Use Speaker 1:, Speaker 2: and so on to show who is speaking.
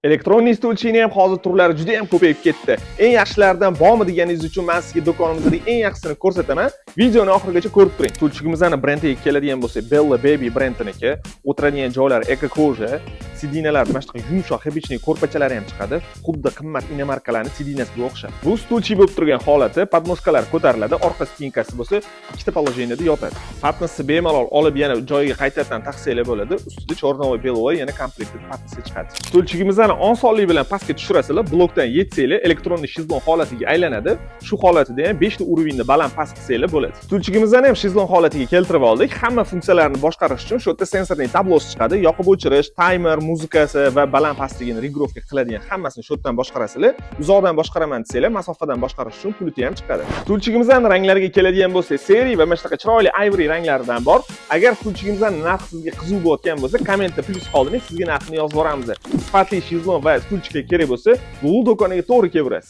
Speaker 1: Elektronniy stulchini ham hozir turlari juda ham ko'payib ketdi. Eng yaxshilaridan bormi deganingiz uchun men sizga do'konimizdagi eng yaxshisini ko'rsataman. Videoni oxirigacha ko'rib turing. Stulchigimizning brendiga keladigan bo'lsak, Bella Baby brendiniki. O'tiradigan joylari eko-koja, sidinalar mana shunaqa yumshoq, hibishli ko'rpachalari ham chiqadi. Xuddi qimmat inomarkalarning sidinasiga o'xshab. Bu stulchi bo'lib turgan holati, podnoskalar ko'tariladi, orqa spinkasi bo'lsa, ikkita положениеda yotadi. Patnosni bemalol olib yana joyiga qaytadan taqsanglar bo'ladi. Ustida chornovoy belovoy yana komplektda patnosi chiqadi. Stulchigimizni osonlik bilan pastga tushirasizlar, blokdan yetsanglar, elektronniy shezlong holatiga aylanadi. Shu holatida ham 5 ta urovinni baland past qilsanglar bo'ladi. Stulchigimizni ham shezlong holatiga keltirib oldik. Hamma funksiyalarni boshqarish uchun shu yerda sensorning tablosi chiqadi. Yoqib o'chirish, timer, muzikasi va baland pastligini regrovka qiladigan hammasini shu yerdan boshqarasizlar. Uzoqdan boshqaraman desanglar, masofadan boshqarish uchun pulti ham chiqadi. Stulchigimizning ranglariga keladigan bo'lsak, seriy va mana shunaqa chiroyli ivory ranglaridan bor. Agar stulchigimizning narxi sizga qiziq bo'layotgan bo'lsa, kommentda plyus qoldiring, sizga narxini yozib boramiz. Sifatli shezlong va stulchika kerak bo'lsa, Google do'koniga to'g'ri kelaverasiz.